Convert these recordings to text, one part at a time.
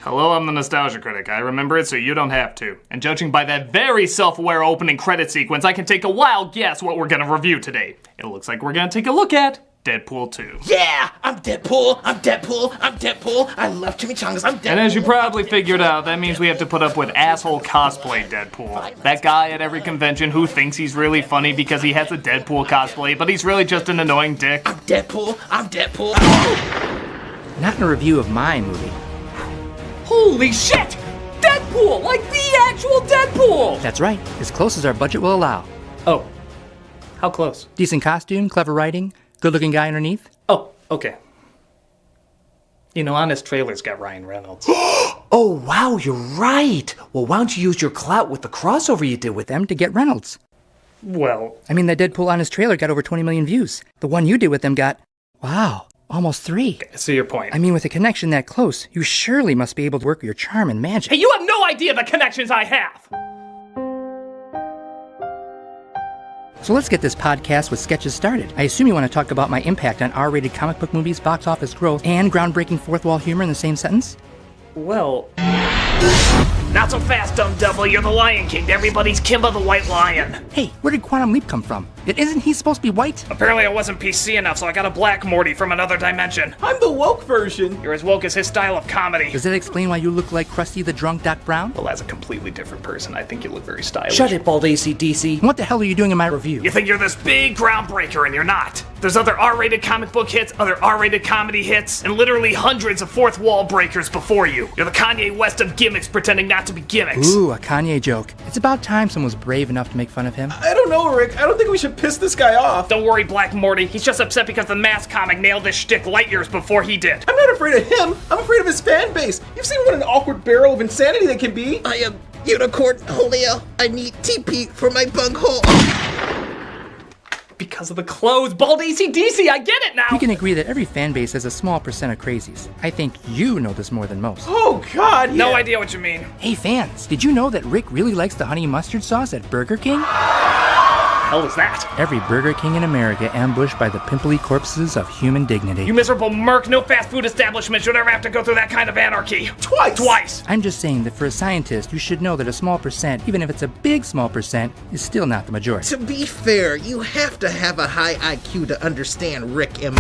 Hello, I'm the Nostalgia Critic. I remember it so you don't have to. And judging by that very self-aware opening credit sequence, I can take a wild guess what we're gonna review today. It looks like we're gonna take a look at Deadpool 2. Yeah! I'm Deadpool! I'm Deadpool! I'm Deadpool! I love chimichangas! I'm Deadpool! And as you probably figured out, that means we have to put up with asshole cosplay Deadpool. That guy at every convention who thinks he's really funny because he has a Deadpool cosplay, but he's really just an annoying dick. I'm Deadpool! I'm Deadpool! Not in a review of my movie. Holy shit! Deadpool! Like the actual Deadpool! That's right, as close as our budget will allow. Oh. How close? Decent costume, clever writing, good-looking guy underneath. Oh, okay. You know, Honest Trailer's got Ryan Reynolds. Oh, wow, you're right! Well, why don't you use your clout with the crossover you did with Them to get Reynolds. Well, I mean, that Deadpool on his trailer got over 20 million views. The one you did with them got, wow, almost 3. I see your point. I mean, with a connection that close, you surely must be able to work your charm and magic. Hey, you have no idea the connections I have! So let's get this podcast with sketches started. I assume you want to talk about my impact on R-rated comic book movies, box office growth, and groundbreaking fourth wall humor in the same sentence? Well... Not so fast, dumb devil. You're the Lion King. Everybody's Kimba the White Lion. Hey, where did Quantum Leap come from? Isn't he supposed to be white? Apparently I wasn't PC enough, so I got a black Morty from another dimension. I'm the woke version. You're as woke as his style of comedy. Does that explain why you look like Krusty the drunk Doc Brown? Well, as a completely different person, I think you look very stylish. Shut it, bald AC/DC. What the hell are you doing in my review? You think you're this big groundbreaker, and you're not. There's other R-rated comic book hits, other R-rated comedy hits, and literally hundreds of fourth wall breakers before you. You're the Kanye West of gimmicks pretending not to be gimmicks. Ooh, a Kanye joke. It's about time someone was brave enough to make fun of him. I don't know, Rick. I don't think we should piss this guy off. Don't worry, Black Morty. He's just upset because the Mask comic nailed this shtick light years before he did. I'm not afraid of him. I'm afraid of his fan base. You've seen what an awkward barrel of insanity they can be. I am Unicorn Julio. I need TP for my bunghole. Because of the clothes, bald AC/DC, I get it now! We can agree that every fan base has a small percent of crazies. I think you know this more than most. Oh, God, yeah. No idea what you mean. Hey fans, did you know that Rick really likes the honey mustard sauce at Burger King? Hell is that? Every Burger King in America ambushed by the pimply corpses of human dignity. You miserable merc, no fast food establishment should ever have to go through that kind of anarchy. Twice! I'm just saying that for a scientist, you should know that a small percent, even if it's a big small percent, is still not the majority. To be fair, you have to have a high IQ to understand Rick and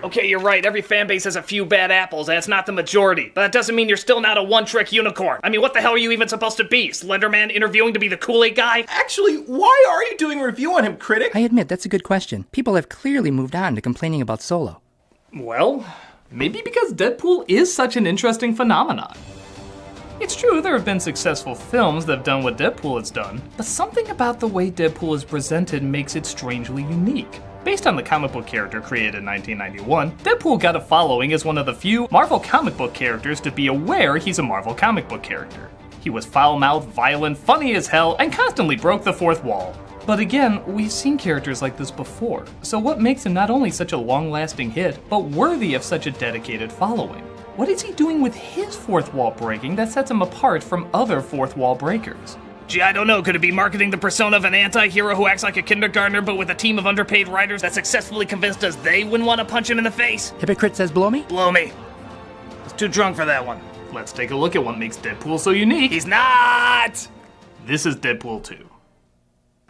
Okay, you're right. Every fan base has a few bad apples, and it's not the majority. But that doesn't mean you're still not a one-trick unicorn. I mean, what the hell are you even supposed to be? Slenderman interviewing to be the Kool-Aid guy? Actually, why are you doing a review on him, critic? I admit, that's a good question. People have clearly moved on to complaining about Solo. Well, maybe because Deadpool is such an interesting phenomenon. It's true, there have been successful films that have done what Deadpool has done, but something about the way Deadpool is presented makes it strangely unique. Based on the comic book character created in 1991, Deadpool got a following as one of the few Marvel comic book characters to be aware he's a Marvel comic book character. He was foul-mouthed, violent, funny as hell, and constantly broke the fourth wall. But again, we've seen characters like this before, so what makes him not only such a long-lasting hit, but worthy of such a dedicated following? What is he doing with his fourth wall breaking that sets him apart from other fourth wall breakers? Gee, I don't know. Could it be marketing the persona of an anti-hero who acts like a kindergartner but with a team of underpaid writers that successfully convinced us they wouldn't want to punch him in the face? Hypocrite says blow me? Blow me. I was too drunk for that one. Let's take a look at what makes Deadpool so unique. He's not! This is Deadpool 2.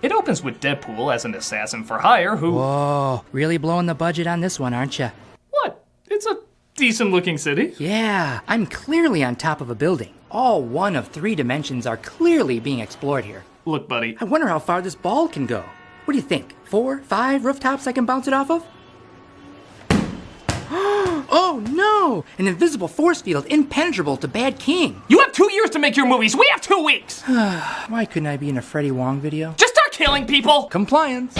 It opens with Deadpool as an assassin for hire who... Whoa, really blowing the budget on this one, aren't you? What? It's a decent-looking city. Yeah, I'm clearly on top of a building. All one of 3 dimensions are clearly being explored here. Look, buddy. I wonder how far this ball can go. What do you think? 4, 5 rooftops I can bounce it off of? Oh no! An invisible force field impenetrable to Bad King. You have 2 years to make your movies. We have 2 weeks. Why couldn't I be in a Freddie Wong video? Just start killing people. Compliance.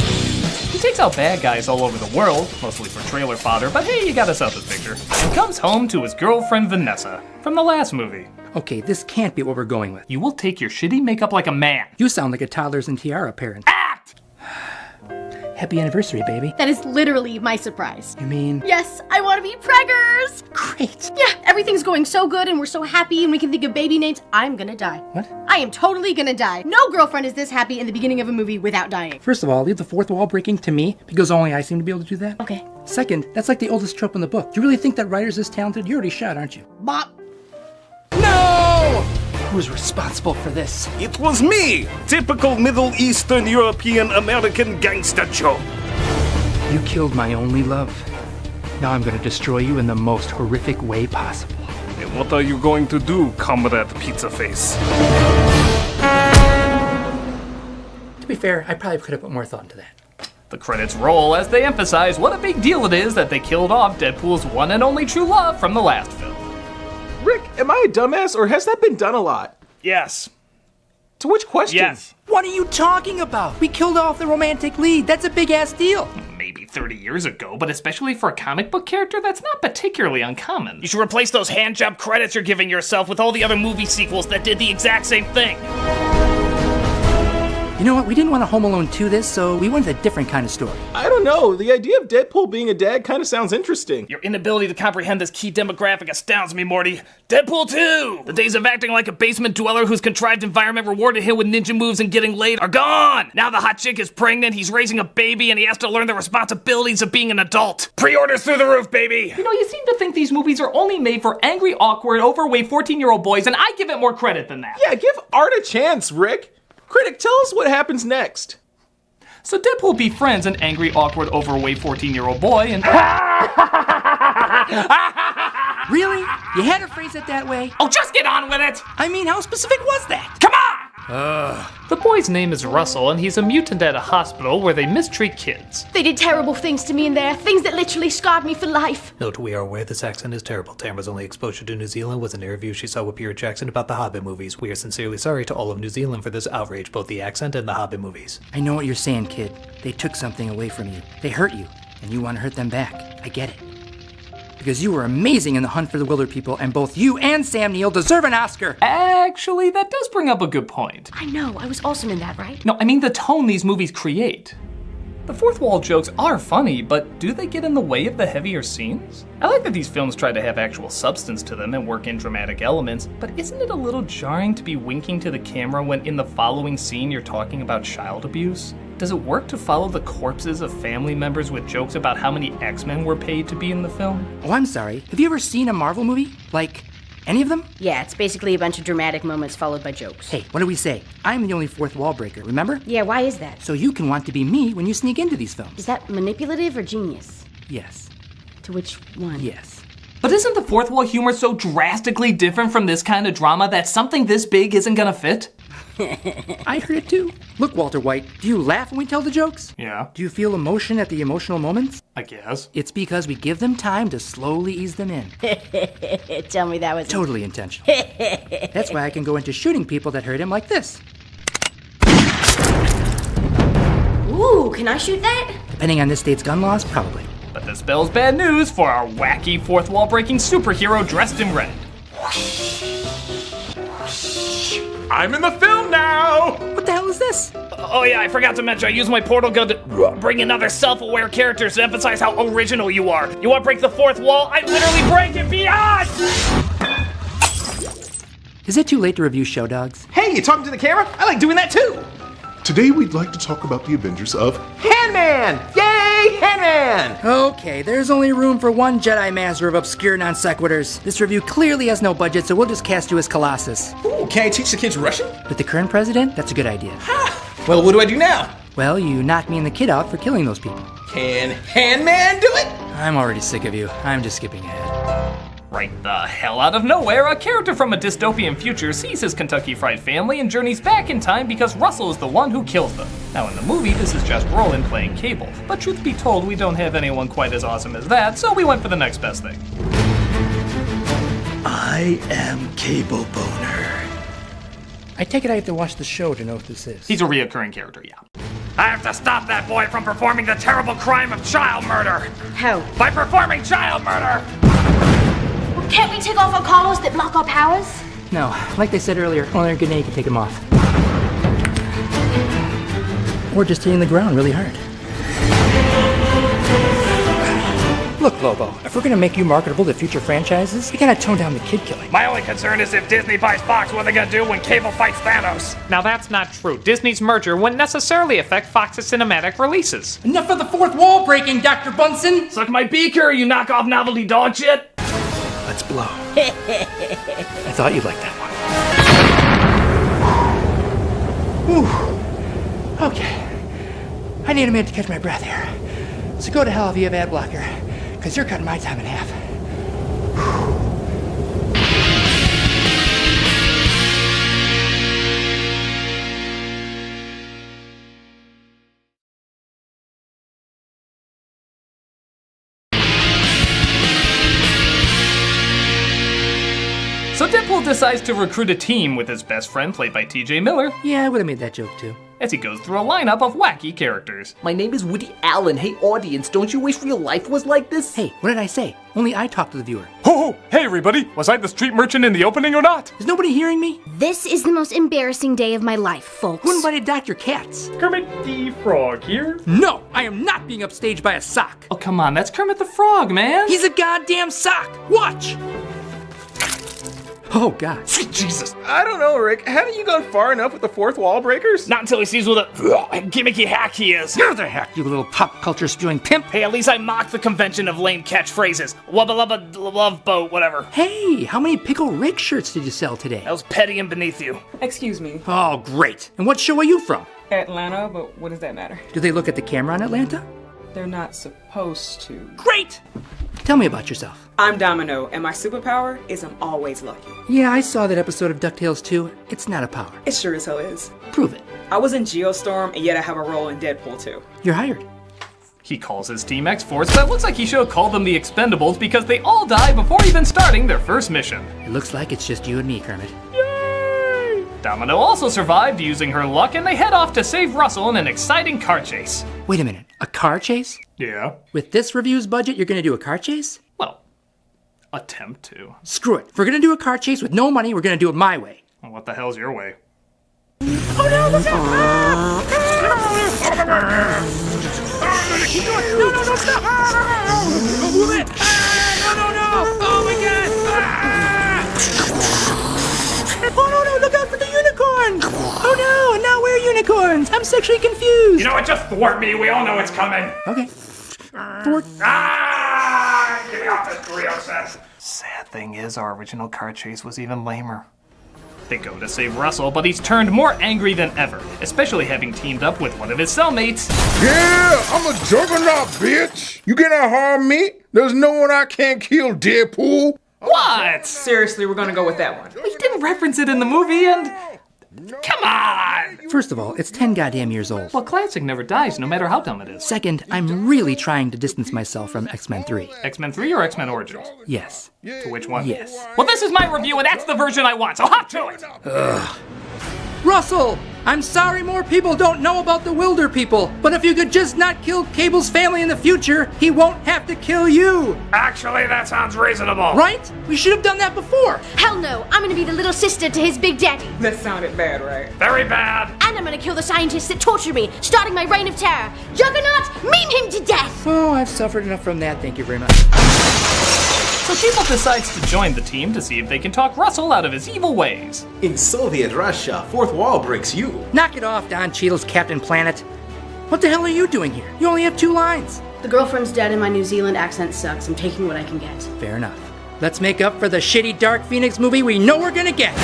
He takes out bad guys all over the world, mostly for trailer fodder, but hey, you gotta sell this picture. And comes home to his girlfriend Vanessa, from the last movie. Okay, this can't be what we're going with. You will take your shitty makeup like a man. You sound like a toddlers and tiara parent. Act! Happy anniversary, baby. That is literally my surprise. You mean? Yes, I want to be preggers! Great. Yeah, everything's going so good and we're so happy and we can think of baby names. I'm gonna die. What? I am totally gonna die. No girlfriend is this happy in the beginning of a movie without dying. First of all, leave the fourth wall breaking to me, because only I seem to be able to do that. Okay. Second, that's like the oldest trope in the book. You really think that writer's this talented? You're already shot, aren't you? Bop. Who's responsible for this? It was me! Typical Middle Eastern European American gangster Joe. You killed my only love. Now I'm gonna destroy you in the most horrific way possible. And what are you going to do, Comrade Pizza Face? To be fair, I probably could have put more thought into that. The credits roll as they emphasize what a big deal it is that they killed off Deadpool's one and only true love from the last film. Rick, am I a dumbass or has that been done a lot? Yes. To which question? Yes. What are you talking about? We killed off the romantic lead. That's a big-ass deal. Maybe 30 years ago, but especially for a comic book character, that's not particularly uncommon. You should replace those handjob credits you're giving yourself with all the other movie sequels that did the exact same thing. You know what? We didn't want a Home Alone 2 this, so we wanted a different kind of story. I don't know. The idea of Deadpool being a dad kind of sounds interesting. Your inability to comprehend this key demographic astounds me, Morty. Deadpool 2! The days of acting like a basement dweller whose contrived environment rewarded him with ninja moves and getting laid are gone! Now the hot chick is pregnant, he's raising a baby, and he has to learn the responsibilities of being an adult. Pre-orders through the roof, baby! You know, you seem to think these movies are only made for angry, awkward, overweight 14-year-old boys, and I give it more credit than that. Yeah, give art a chance, Rick. Critic, tell us what happens next. So Deadpool befriends an angry, awkward, overweight 14-year-old boy and... Really? You had to phrase it that way? Oh, just get on with it! I mean, how specific was that? Come on! The boy's name is Russell, and he's a mutant at a hospital where they mistreat kids. They did terrible things to me in there, things that literally scarred me for life. Note, we are aware this accent is terrible. Tamara's only exposure to New Zealand was an interview she saw with Peter Jackson about the Hobbit movies. We are sincerely sorry to all of New Zealand for this outrage, both the accent and the Hobbit movies. I know what you're saying, kid. They took something away from you. They hurt you, and you want to hurt them back. I get it. Because you were amazing in The Hunt for the Wilder People, and both you and Sam Neill deserve an Oscar. Actually, that does bring up a good point. I know, I was awesome in that, right? No, I mean the tone these movies create. The fourth wall jokes are funny, but do they get in the way of the heavier scenes? I like that these films try to have actual substance to them and work in dramatic elements, but isn't it a little jarring to be winking to the camera when in the following scene you're talking about child abuse? Does it work to follow the corpses of family members with jokes about how many X-Men were paid to be in the film? Oh, I'm sorry. Have you ever seen a Marvel movie? Like, any of them? Yeah, it's basically a bunch of dramatic moments followed by jokes. Hey, what do we say? I'm the only fourth wall breaker, remember? Yeah, why is that? So you can want to be me when you sneak into these films. Is that manipulative or genius? Yes. To which one? Yes. But isn't the fourth wall humor so drastically different from this kind of drama that something this big isn't gonna fit? I heard it too. Look, Walter White, do you laugh when we tell the jokes? Yeah, Do you feel emotion at the emotional moments? I guess. It's because we give them time to slowly ease them in. Tell me that was... Totally intentional. That's why I can go into shooting people that hurt him like this. Ooh, can I shoot that? Depending on this state's gun laws, probably. But this spells bad news for our wacky fourth wall breaking superhero dressed in red. I'm in the film now! What the hell is this? Oh yeah, I forgot to mention, I used my portal gun to bring in other self-aware characters to emphasize how original you are. You want to break the fourth wall? I literally break it beyond! Is it too late to review Show Dogs? Hey, you talking to the camera? I like doing that too! Today we'd like to talk about the Avengers of... Handman! Yay, Handman! Okay, there's only room for one Jedi Master of obscure non sequiturs. This review clearly has no budget, so we'll just cast you as Colossus. Ooh, can I teach the kids Russian? With the current president, that's a good idea. Well, what do I do now? Well, you knocked me and the kid out for killing those people. Can Handman do it? I'm already sick of you. I'm just skipping ahead. Right the hell out of nowhere, a character from a dystopian future sees his Kentucky Fried family and journeys back in time because Russell is the one who kills them. Now in the movie, this is just Roland playing Cable, but truth be told, we don't have anyone quite as awesome as that, so we went for the next best thing. I am Cable Boner. I take it I have to watch the show to know what this is. He's a reoccurring character, yeah. I have to stop that boy from performing the terrible crime of child murder! How? By performing child murder! Can't we take off our collars that block our powers? No, like they said earlier, only a grenade can take him off. Or just hitting the ground really hard. Look, Lobo, if we're gonna make you marketable to future franchises, we gotta tone down the kid killing. My only concern is if Disney buys Fox, what are they gonna do when Cable fights Thanos? Now that's not true. Disney's merger wouldn't necessarily affect Fox's cinematic releases. Enough of the fourth wall breaking, Dr. Bunsen! Suck my beaker, you knockoff novelty dog shit! Let's blow. I thought you'd like that one. Whew. Okay. I need a minute to catch my breath here. So go to hell if you have ad blocker, because you're cutting my time in half. So Deadpool decides to recruit a team with his best friend, played by TJ Miller, Yeah, I would have made that joke too. as he goes through a lineup of wacky characters. My name is Woody Allen. Hey, audience, don't you wish real life was like this? Hey, what did I say? Only I talk to the viewer. Ho ho! Hey everybody! Was I the street merchant in the opening or not? Is nobody hearing me? This is the most embarrassing day of my life, folks. Who invited Dr. Katz? Kermit the Frog here. No, I am not being upstaged by a sock. Oh, come on, that's Kermit the Frog, man. He's a goddamn sock. Watch. Oh, God. Sweet Jesus. I don't know, Rick. Haven't you gone far enough with the fourth wall breakers? Not until he sees what a gimmicky hack he is. You're the hack, you little pop culture spewing pimp. Hey, at least I mocked the convention of lame catchphrases. Wubba lubba love boat, whatever. Hey, how many Pickle Rick shirts did you sell today? That was petty and beneath you. Excuse me. Oh, great. And what show are you from? Atlanta, but what does that matter? Do they look at the camera on Atlanta? They're not supposed to. Great! Tell me about yourself. I'm Domino, and my superpower is I'm always lucky. Yeah, I saw that episode of DuckTales 2. It's not a power. It sure as hell is. Prove it. I was in Geostorm, and yet I have a role in Deadpool 2. You're hired. He calls his team X-Force, but it looks like he should have called them the Expendables because they all die before even starting their first mission. It looks like it's just you and me, Kermit. Domino also survived using her luck, and they head off to save Russell in an exciting car chase. Wait a minute. A car chase? Yeah. With this review's budget, you're gonna do a car chase? Well, attempt to. Screw it. If we're gonna do a car chase with no money, we're gonna do it my way. Well, what the hell's your way? Oh no, look out! No, stop! Don't move it! No! Oh my god! Oh no, look out for the unicorn! Oh no, and now we're unicorns! I'm sexually confused! You know what? Just thwart me. We all know it's coming. Okay. Thwart. Get me off this burrito set. Sad thing is, our original car chase was even lamer. They go to save Russell, but he's turned more angry than ever, especially having teamed up with one of his cellmates. Yeah, I'm a juggernaut, bitch. You cannot harm me. There's no one I can't kill, Deadpool. What? Seriously, we're gonna go with that one. He didn't reference it in the movie, and... Come on! First of all, it's 10 goddamn years old. Well, classic never dies, no matter how dumb it is. Second, I'm really trying to distance myself from X-Men 3. X-Men 3 or X-Men Origins? Yes. To which one? Yes. Well, this is my review, and that's the version I want, so hop to it! Ugh. Russell! I'm sorry more people don't know about the Wilder people, but if you could just not kill Cable's family in the future, he won't have to kill you! Actually, that sounds reasonable. Right? We should have done that before! Hell no, I'm gonna be the little sister to his big daddy. That sounded bad, right? Very bad. And I'm gonna kill the scientists that torture me, starting my reign of terror. Juggernaut, meme him to death! Oh, I've suffered enough from that, thank you very much. So Cable decides to join the team to see if they can talk Russell out of his evil ways. In Soviet Russia, fourth wall breaks you. Knock it off, Don Cheadle's Captain Planet. What the hell are you doing here? You only have 2 lines. The girlfriend's dead and my New Zealand accent sucks. I'm taking what I can get. Fair enough. Let's make up for the shitty Dark Phoenix movie we know we're gonna get.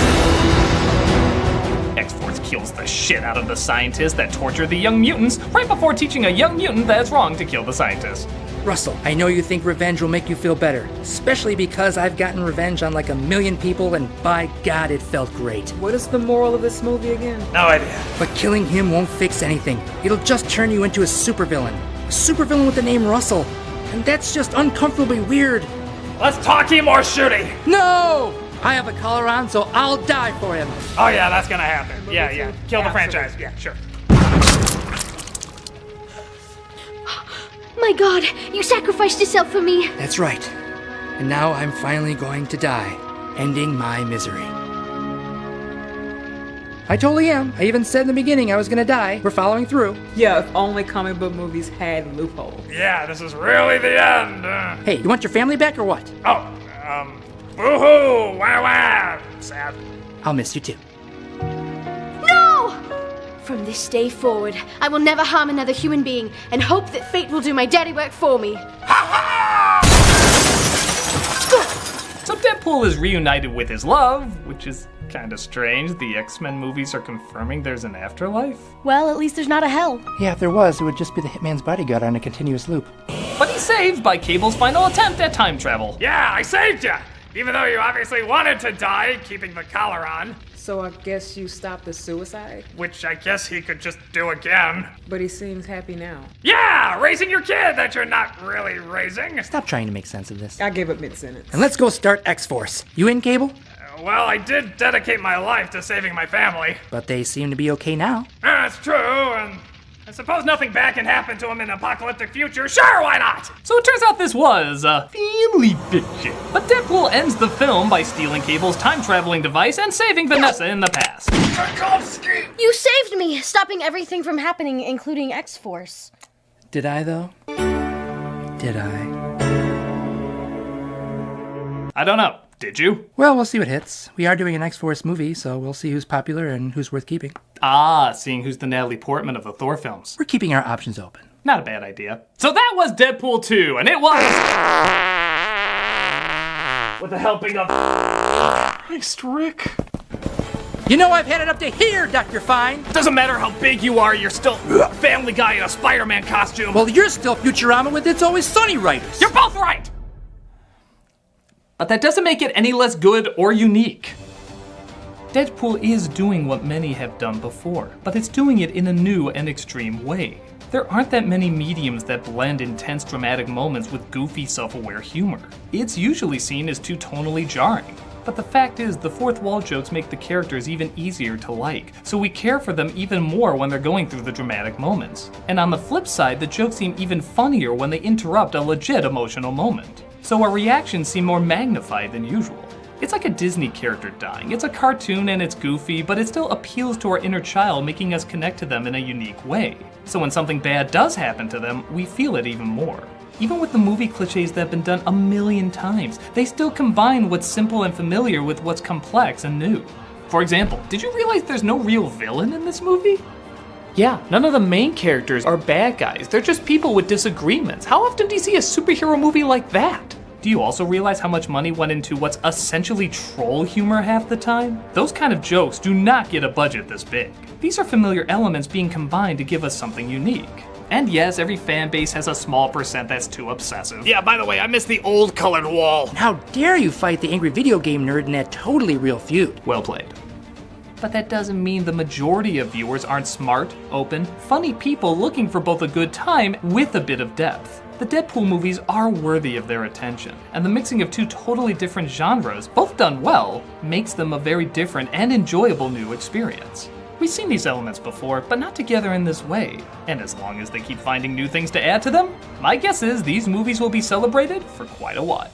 X-Force kills the shit out of the scientists that torture the young mutants right before teaching a young mutant that it's wrong to kill the scientists. Russell, I know you think revenge will make you feel better, especially because I've gotten revenge on like 1 million people, and by God, it felt great. What is the moral of this movie again? No idea. But killing him won't fix anything. It'll just turn you into a supervillain. A supervillain with the name Russell. And that's just uncomfortably weird. Let's talking more shooting. No! I have a collar on, so I'll die for him. Oh yeah, that's gonna happen. Yeah. Kill the franchise. Yeah, sure. My God, you sacrificed yourself for me. That's right. And now I'm finally going to die, ending my misery. I totally am. I even said in the beginning I was gonna die. We're following through. Yeah, if only comic book movies had loopholes. Yeah, this is really the end. Hey, you want your family back or what? Boo-hoo! Wah-wah! Sad. I'll miss you too. No! From this day forward, I will never harm another human being and hope that fate will do my dirty work for me. So But Deadpool is reunited with his love, which is kinda strange. The X-Men movies are confirming there's an afterlife. Well, at least there's not a hell. Yeah, if there was, it would just be the Hitman's bodyguard on a continuous loop. But he's saved by Cable's final attempt at time travel. Yeah, I saved you! Even though you obviously wanted to die, keeping the collar on. So I guess you stopped the suicide? Which I guess he could just do again. But he seems happy now. Yeah, raising your kid that you're not really raising. Stop trying to make sense of this. I gave up mid-sentence. And let's go start X-Force. You in, Cable? Well, I did dedicate my life to saving my family. But they seem to be okay now. That's true, and I suppose nothing bad can happen to him in an apocalyptic future. Sure, why not? So it turns out this was family fiction. But Deadpool ends the film by stealing Cable's time-traveling device and saving Vanessa in the past. You saved me, stopping everything from happening, including X-Force. Did I, though? Did I? I don't know. Did you? Well, we'll see what hits. We are doing an X-Force movie, so we'll see who's popular and who's worth keeping. Ah, seeing who's the Natalie Portman of the Thor films. We're keeping our options open. Not a bad idea. So that was Deadpool 2, and it was... With the helping of... Christ, Rick. You know I've had it up to here, Dr. Fine. Doesn't matter how big you are, you're still Family Guy in a Spider-Man costume. Well, you're still Futurama with It's Always Sunny writers. You're both right! But that doesn't make it any less good or unique. Deadpool is doing what many have done before, but it's doing it in a new and extreme way. There aren't that many mediums that blend intense dramatic moments with goofy, self-aware humor. It's usually seen as too tonally jarring. But the fact is, the fourth wall jokes make the characters even easier to like, so we care for them even more when they're going through the dramatic moments. And on the flip side, the jokes seem even funnier when they interrupt a legit emotional moment. So our reactions seem more magnified than usual. It's like a Disney character dying. It's a cartoon and it's goofy, but it still appeals to our inner child, making us connect to them in a unique way. So when something bad does happen to them, we feel it even more. Even with the movie cliches that have been done a million times, they still combine what's simple and familiar with what's complex and new. For example, did you realize there's no real villain in this movie? Yeah, none of the main characters are bad guys. They're just people with disagreements. How often do you see a superhero movie like that? Do you also realize how much money went into what's essentially troll humor half the time? Those kind of jokes do not get a budget this big. These are familiar elements being combined to give us something unique. And yes, every fan base has a small percent that's too obsessive. Yeah, by the way, I miss the old colored wall. How dare you fight the angry video game nerd in that totally real feud? Well played. But that doesn't mean the majority of viewers aren't smart, open, funny people looking for both a good time with a bit of depth. The Deadpool movies are worthy of their attention, and the mixing of two totally different genres, both done well, makes them a very different and enjoyable new experience. We've seen these elements before, but not together in this way. And as long as they keep finding new things to add to them, my guess is these movies will be celebrated for quite a while.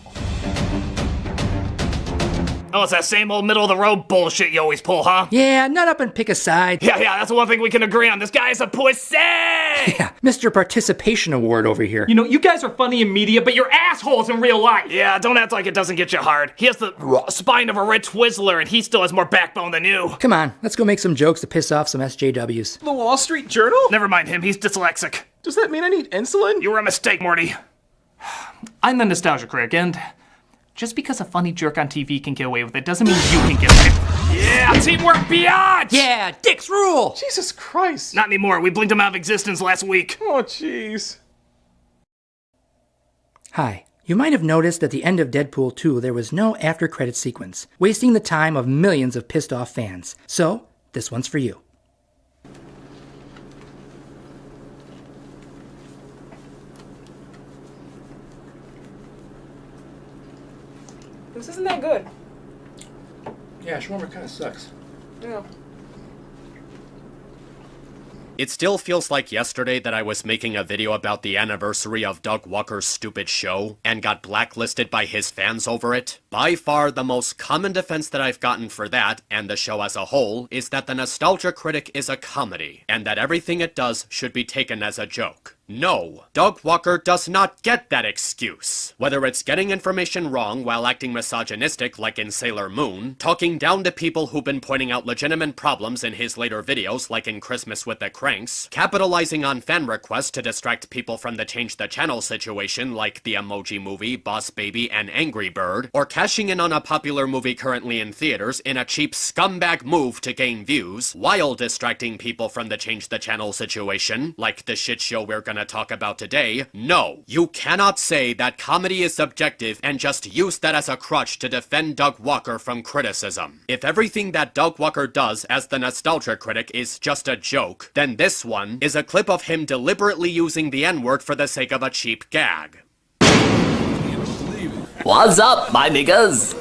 Oh, it's that same old middle-of-the-road bullshit you always pull, huh? Yeah, nut up and pick a side. Yeah, that's the one thing we can agree on. This guy is a pussy! Yeah, Mr. Participation Award over here. You know, you guys are funny in media, but you're assholes in real life! Yeah, don't act like it doesn't get you hard. He has the spine of a red Twizzler, and he still has more backbone than you. Come on, let's go make some jokes to piss off some SJWs. The Wall Street Journal? Never mind him, he's dyslexic. Does that mean I need insulin? You were a mistake, Morty. I'm the Nostalgia Critic, and just because a funny jerk on TV can get away with it doesn't mean you can get away. Yeah, teamwork beyond! Yeah, dicks rule! Jesus Christ. Not anymore, we blinked him out of existence last week. Oh, jeez. Hi. You might have noticed at the end of Deadpool 2 there was no after-credits sequence, wasting the time of millions of pissed-off fans. So, this one's for you. This isn't that good. Yeah, shawarma kind of sucks. Yeah. It still feels like yesterday that I was making a video about the anniversary of Doug Walker's stupid show and got blacklisted by his fans over it. By far the most common defense that I've gotten for that, and the show as a whole, is that the Nostalgia Critic is a comedy, and that everything it does should be taken as a joke. No, Doug Walker does not get that excuse. Whether it's getting information wrong while acting misogynistic like in Sailor Moon, talking down to people who've been pointing out legitimate problems in his later videos like in Christmas with the Cranks, capitalizing on fan requests to distract people from the change the channel situation like the Emoji Movie, Boss Baby, and Angry Bird, or cashing in on a popular movie currently in theaters in a cheap scumbag move to gain views, while distracting people from the change the channel situation, like the shit show we're gonna talk about today. No, you cannot say that comedy is subjective and just use that as a crutch to defend Doug Walker from criticism. If everything that Doug Walker does as the Nostalgia Critic is just a joke, then this one is a clip of him deliberately using the N-word for the sake of a cheap gag. What's up, my niggas?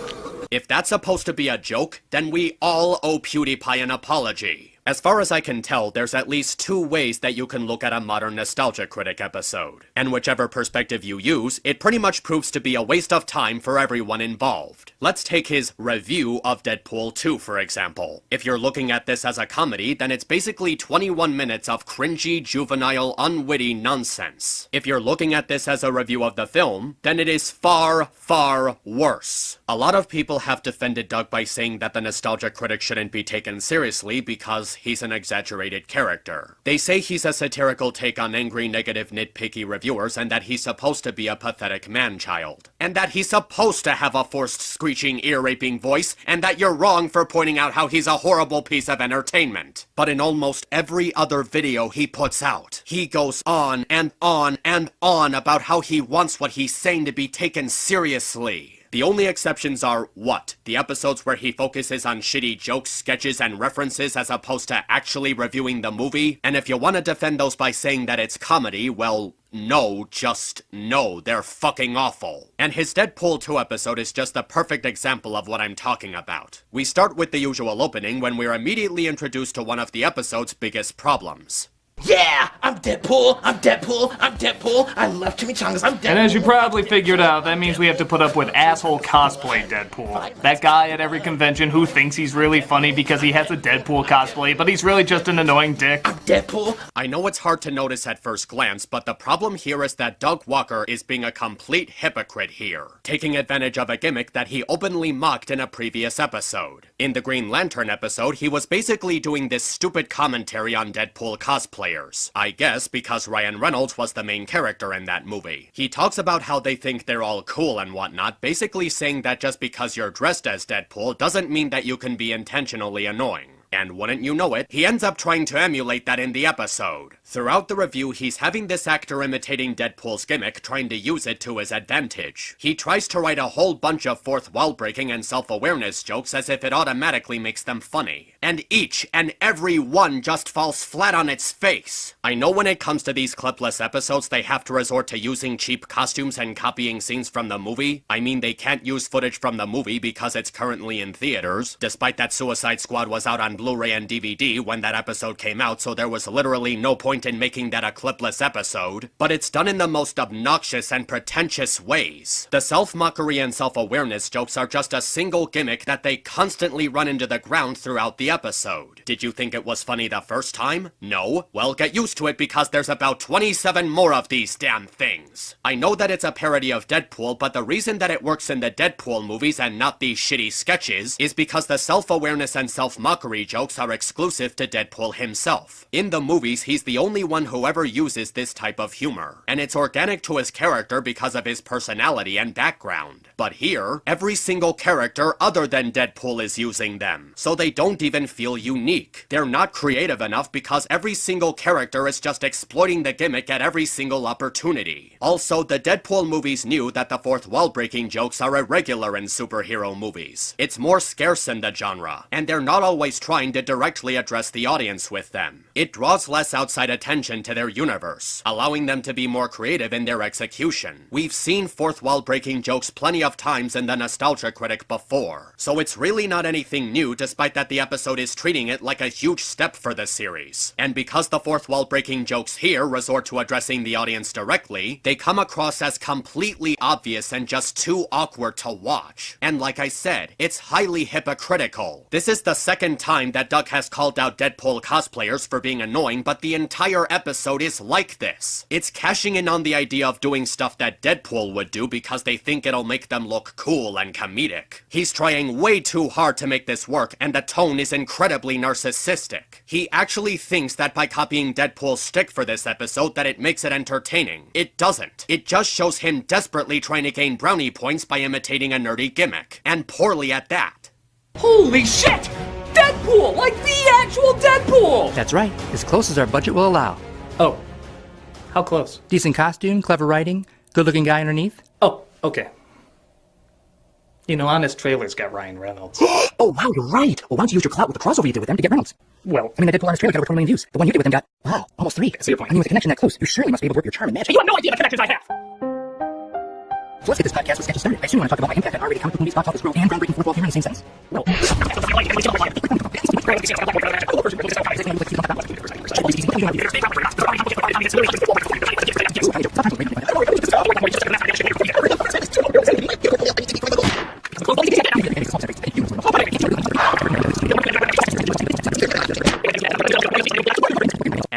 If that's supposed to be a joke, then we all owe PewDiePie an apology. As far as I can tell, there's at least 2 ways that you can look at a modern Nostalgia Critic episode. And whichever perspective you use, it pretty much proves to be a waste of time for everyone involved. Let's take his review of Deadpool 2, for example. If you're looking at this as a comedy, then it's basically 21 minutes of cringy, juvenile, unwitty nonsense. If you're looking at this as a review of the film, then it is far, far worse. A lot of people have defended Doug by saying that the Nostalgia Critic shouldn't be taken seriously because he's an exaggerated character. They say he's a satirical take on angry, negative, nitpicky reviewers and that he's supposed to be a pathetic man-child. And that he's supposed to have a forced, screeching, ear-raping voice, and that you're wrong for pointing out how he's a horrible piece of entertainment. But in almost every other video he puts out, he goes on and on and on about how he wants what he's saying to be taken seriously. The only exceptions are, what? The episodes where he focuses on shitty jokes, sketches, and references as opposed to actually reviewing the movie? And if you want to defend those by saying that it's comedy, well, no, just no, they're fucking awful. And his Deadpool 2 episode is just the perfect example of what I'm talking about. We start with the usual opening when we're immediately introduced to one of the episode's biggest problems. Yeah, I'm Deadpool, I'm Deadpool, I'm Deadpool, I love chimichangas, I'm Deadpool. And as you probably figured out, that means we have to put up with asshole cosplay Deadpool. That guy at every convention who thinks he's really funny because he has a Deadpool cosplay, but he's really just an annoying dick. I'm Deadpool. I know it's hard to notice at first glance, but the problem here is that Doug Walker is being a complete hypocrite here, taking advantage of a gimmick that he openly mocked in a previous episode. In the Green Lantern episode, he was basically doing this stupid commentary on Deadpool cosplay. I guess because Ryan Reynolds was the main character in that movie. He talks about how they think they're all cool and whatnot, basically saying that just because you're dressed as Deadpool doesn't mean that you can be intentionally annoying. And wouldn't you know it, he ends up trying to emulate that in the episode. Throughout the review, he's having this actor imitating Deadpool's gimmick, trying to use it to his advantage. He tries to write a whole bunch of fourth wall breaking and self-awareness jokes as if it automatically makes them funny. And each and every one just falls flat on its face. I know when it comes to these clipless episodes, they have to resort to using cheap costumes and copying scenes from the movie. I mean, they can't use footage from the movie because it's currently in theaters, despite that Suicide Squad was out on Blu-ray and DVD when that episode came out, so there was literally no point in making that a clipless episode. But it's done in the most obnoxious and pretentious ways. The self-mockery and self-awareness jokes are just a single gimmick that they constantly run into the ground throughout the episode. Did you think it was funny the first time? No? Well, get used to it because there's about 27 more of these damn things. I know that it's a parody of Deadpool, but the reason that it works in the Deadpool movies and not these shitty sketches is because the self-awareness and self-mockery jokes are exclusive to Deadpool himself. In the movies, he's the only one who ever uses this type of humor, and it's organic to his character because of his personality and background. But here, every single character other than Deadpool is using them, so they don't even feel unique. They're not creative enough because every single character is just exploiting the gimmick at every single opportunity. Also, the Deadpool movies knew that the fourth wall breaking jokes are irregular in superhero movies. It's more scarce in the genre, and they're not always trying to directly address the audience with them. It draws less outside attention to their universe, allowing them to be more creative in their execution. We've seen fourth wall breaking jokes plenty of times in the Nostalgia Critic before, so it's really not anything new despite that the episode is treating it like a huge step for the series. And because the fourth wall breaking jokes here resort to addressing the audience directly, they come across as completely obvious and just too awkward to watch. And like I said, it's highly hypocritical. This is the second time that Doug has called out Deadpool cosplayers for being being annoying, but the entire episode is like this. It's cashing in on the idea of doing stuff that Deadpool would do because they think it'll make them look cool and comedic. He's trying way too hard to make this work, and the tone is incredibly narcissistic. He actually thinks that by copying Deadpool's shtick for this episode that it makes it entertaining. It doesn't. It just shows him desperately trying to gain brownie points by imitating a nerdy gimmick, and poorly at that. Holy shit! Deadpool! Like the actual Deadpool! That's right, as close as our budget will allow. Oh. How close? Decent costume, clever writing, good-looking guy underneath. Oh, okay. You know, Honest Trailer's got Ryan Reynolds. Oh, wow, you're right. Well, why don't you use your clout with the crossover you did with them to get Reynolds? Well, I mean, the Deadpool Honest Trailer got over 20 million views. The one you did with them got, wow, almost 3. I see your point. I mean, with a connection that close, you surely must be able to work your charm and magic. You have no idea the connections I have! So let's get this podcast with sketches started. I assume you want to talk about my impact on R-rated comic book movies, box office growth, and groundbreaking fourth wall humor in the same sentence. Well,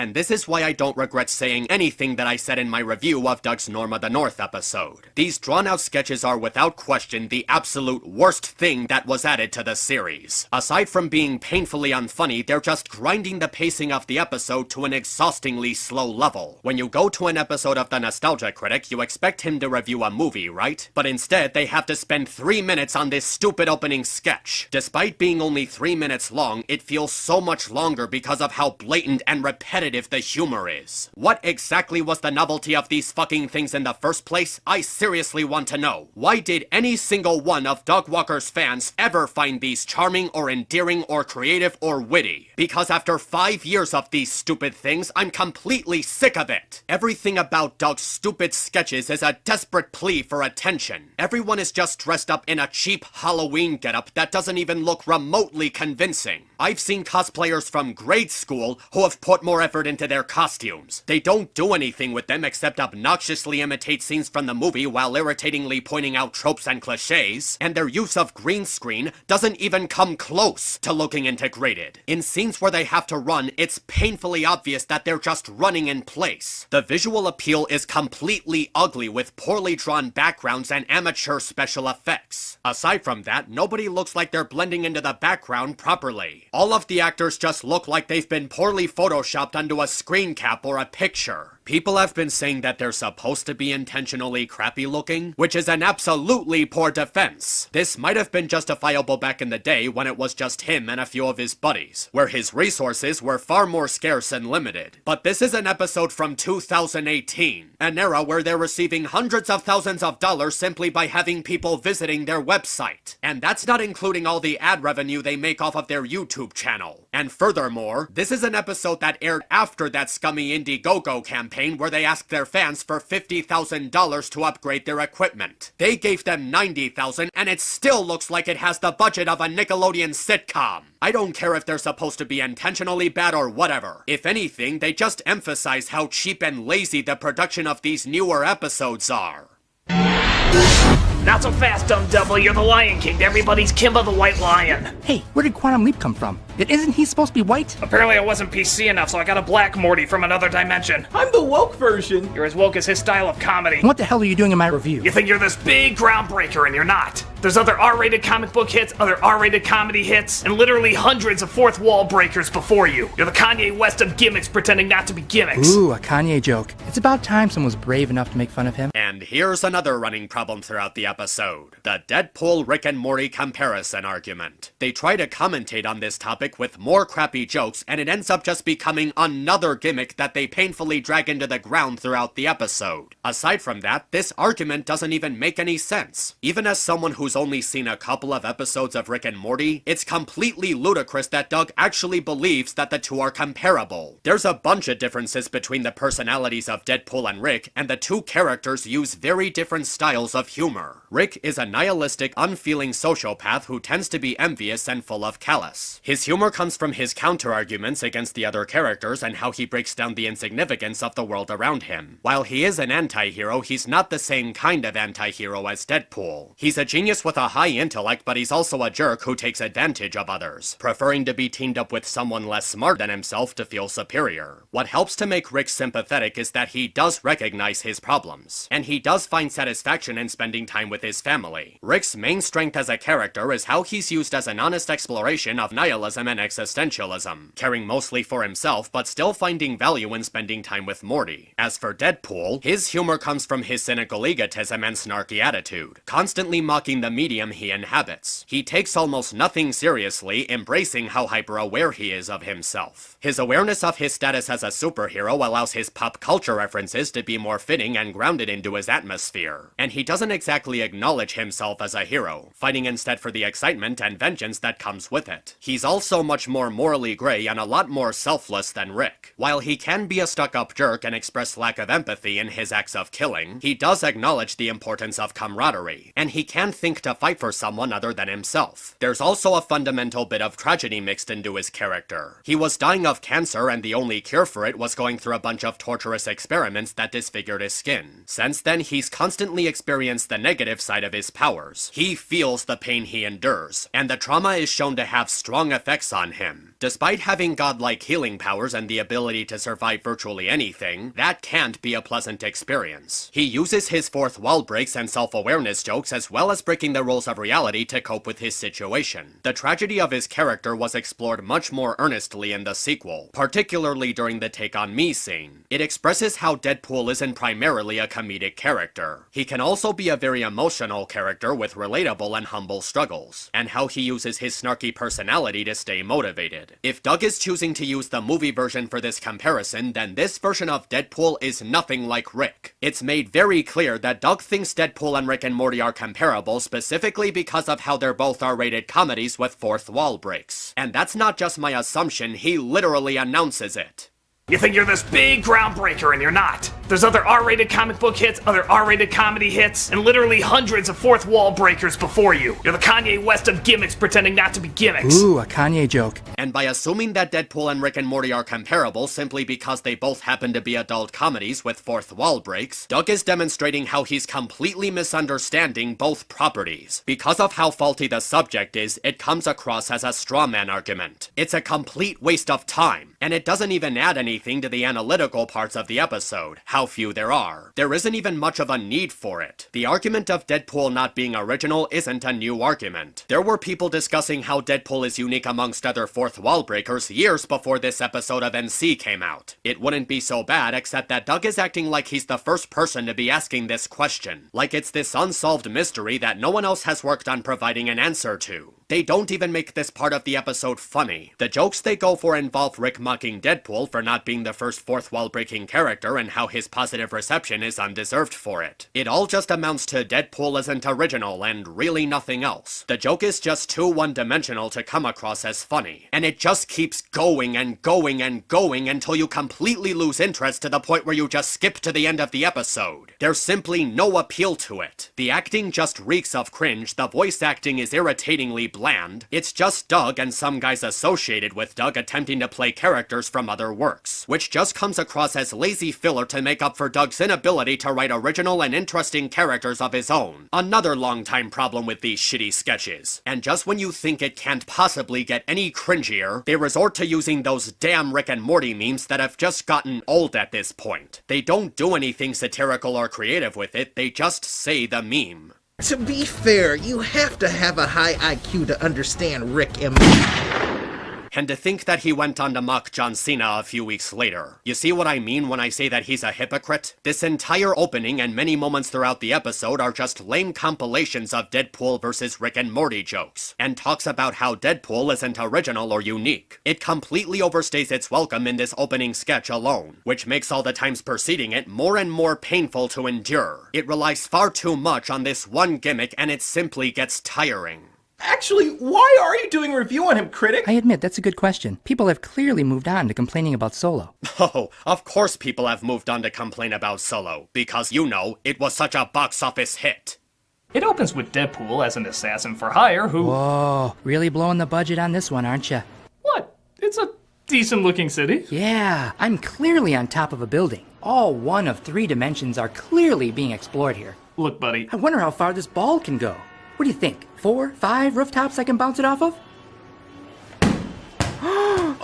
And this is why I don't regret saying anything that I said in my review of Doug's Norma the North episode. These drawn-out sketches are without question the absolute worst thing that was added to the series. Aside from being painfully unfunny, they're just grinding the pacing of the episode to an exhaustingly slow level. When you go to an episode of the Nostalgia Critic, you expect him to review a movie, right? But instead, they have to spend 3 minutes on this stupid opening sketch. Despite being only 3 minutes long, it feels so much longer because of how blatant and repetitive the humor is. What exactly was the novelty of these fucking things in the first place? I seriously want to know. Why did any single one of Doug Walker's fans ever find these charming or endearing or creative or witty? Because after 5 years of these stupid things, I'm completely sick of it. Everything about Doug's stupid sketches is a desperate plea for attention. Everyone is just dressed up in a cheap Halloween getup that doesn't even look remotely convincing. I've seen cosplayers from grade school who have put more effort into their costumes. They don't do anything with them except obnoxiously imitate scenes from the movie while irritatingly pointing out tropes and cliches, and their use of green screen doesn't even come close to looking integrated. In scenes where they have to run, it's painfully obvious that they're just running in place. The visual appeal is completely ugly with poorly drawn backgrounds and amateur special effects. Aside from that, nobody looks like they're blending into the background properly. All of the actors just look like they've been poorly photoshopped onto a screen cap or a picture. People have been saying that they're supposed to be intentionally crappy looking, which is an absolutely poor defense. This might have been justifiable back in the day when it was just him and a few of his buddies, where his resources were far more scarce and limited. But this is an episode from 2018, an era where they're receiving hundreds of thousands of dollars simply by having people visiting their website. And that's not including all the ad revenue they make off of their YouTube channel. And furthermore, this is an episode that aired after that scummy Indiegogo campaign where they asked their fans for $50,000 to upgrade their equipment. They gave them $90,000 and it still looks like it has the budget of a Nickelodeon sitcom. I don't care if they're supposed to be intentionally bad or whatever. If anything, they just emphasize how cheap and lazy the production of these newer episodes are. Not so fast, dumb devil. You're the Lion King to everybody's Kimba the White Lion. Hey, where did Quantum Leap come from? Isn't he supposed to be white? Apparently I wasn't PC enough, so I got a black Morty from another dimension. I'm the woke version. You're as woke as his style of comedy. What the hell are you doing in my review? You think you're this big groundbreaker, and you're not. There's other R-rated comic book hits, other R-rated comedy hits, and literally hundreds of fourth wall breakers before you. You're the Kanye West of gimmicks pretending not to be gimmicks. Ooh, a Kanye joke. It's about time someone was brave enough to make fun of him. And here's another running problem throughout the episode. The Deadpool Rick and Morty comparison argument. They try to commentate on this topic with more crappy jokes, and it ends up just becoming another gimmick that they painfully drag into the ground throughout the episode. Aside from that, this argument doesn't even make any sense. Even as someone who's only seen a couple of episodes of Rick and Morty, it's completely ludicrous that Doug actually believes that the two are comparable. There's a bunch of differences between the personalities of Deadpool and Rick, and the two characters use use very different styles of humor. Rick is a nihilistic, unfeeling sociopath who tends to be envious and full of callous. His humor comes from his counter-arguments against the other characters and how he breaks down the insignificance of the world around him. While he is an anti-hero, he's not the same kind of anti-hero as Deadpool. He's a genius with a high intellect, but he's also a jerk who takes advantage of others, preferring to be teamed up with someone less smart than himself to feel superior. What helps to make Rick sympathetic is that he does recognize his problems, and he does find satisfaction in spending time with his family. Rick's main strength as a character is how he's used as an honest exploration of nihilism and existentialism, caring mostly for himself but still finding value in spending time with Morty. As for Deadpool, his humor comes from his cynical egotism and snarky attitude, constantly mocking the medium he inhabits. He takes almost nothing seriously, embracing how hyper-aware he is of himself. His awareness of his status as a superhero allows his pop culture references to be more fitting and grounded into his atmosphere, and he doesn't exactly acknowledge himself as a hero, fighting instead for the excitement and vengeance that comes with it. He's also much more morally gray and a lot more selfless than Rick. While he can be a stuck-up jerk and express lack of empathy in his acts of killing, he does acknowledge the importance of camaraderie, and he can think to fight for someone other than himself. There's also a fundamental bit of tragedy mixed into his character. He was dying of cancer, and the only cure for it was going through a bunch of torturous experiments that disfigured his skin. Since then, he's constantly experienced the negative side of his powers. He feels the pain he endures, and the trauma is shown to have strong effects on him. Despite having godlike healing powers and the ability to survive virtually anything, that can't be a pleasant experience. He uses his fourth wall breaks and self-awareness jokes as well as breaking the rules of reality to cope with his situation. The tragedy of his character was explored much more earnestly in the sequel, particularly during the Take On Me scene. It expresses how Deadpool isn't primarily a comedic character. He can also be a very emotional character with relatable and humble struggles, and how he uses his snarky personality to stay motivated. If Doug is choosing to use the movie version for this comparison, then this version of Deadpool is nothing like Rick. It's made very clear that Doug thinks Deadpool and Rick and Morty are comparable specifically because of how they're both R-rated comedies with fourth wall breaks. And that's not just my assumption, he literally announces it. You think you're this big groundbreaker and you're not. There's other R-rated comic book hits, other R-rated comedy hits, and literally hundreds of fourth wall breakers before you. You're the Kanye West of gimmicks pretending not to be gimmicks. Ooh, a Kanye joke. And by assuming that Deadpool and Rick and Morty are comparable simply because they both happen to be adult comedies with fourth wall breaks, Doug is demonstrating how he's completely misunderstanding both properties. Because of how faulty the subject is, it comes across as a straw man argument. It's a complete waste of time, and it doesn't even add anything to the analytical parts of the episode, how few there are. There isn't even much of a need for it. The argument of Deadpool not being original isn't a new argument. There were people discussing how Deadpool is unique amongst other fourth wall breakers years before this episode of NC came out. It wouldn't be so bad except that Doug is acting like he's the first person to be asking this question, like it's this unsolved mystery that no one else has worked on providing an answer to. They don't even make this part of the episode funny. The jokes they go for involve Rick mocking Deadpool for not being the first fourth wall breaking character and how his positive reception is undeserved for it. It all just amounts to Deadpool isn't original and really nothing else. The joke is just too one-dimensional to come across as funny, and it just keeps going and going and going until you completely lose interest to the point where you just skip to the end of the episode. There's simply no appeal to it. The acting just reeks of cringe, the voice acting is irritatingly bland. It's just Doug and some guys associated with Doug attempting to play characters from other works, which just comes across as lazy filler to make up for Doug's inability to write original and interesting characters of his own. Another long-time problem with these shitty sketches. And just when you think it can't possibly get any cringier, they resort to using those damn Rick and Morty memes that have just gotten old at this point. They don't do anything satirical or creative with it, they just say the meme. To be fair, you have to have a high IQ to understand Rick and Morty. And to think that he went on to mock John Cena a few weeks later. You see what I mean when I say that he's a hypocrite? This entire opening and many moments throughout the episode are just lame compilations of Deadpool versus Rick and Morty jokes, and talks about how Deadpool isn't original or unique. It completely overstays its welcome in this opening sketch alone, which makes all the times preceding it more and more painful to endure. It relies far too much on this one gimmick and it simply gets tiring. Actually, why are you doing a review on him, critic? I admit, that's a good question. People have clearly moved on to complaining about Solo. Oh, of course people have moved on to complain about Solo, because you know, it was such a box office hit. It opens with Deadpool as an assassin for hire who... Whoa, really blowing the budget on this one, aren't you? What? It's a decent-looking city. Yeah, I'm clearly on top of a building. All one of 3 dimensions are clearly being explored here. Look, buddy. I wonder how far this ball can go. What do you think? 4, 5 rooftops I can bounce it off of?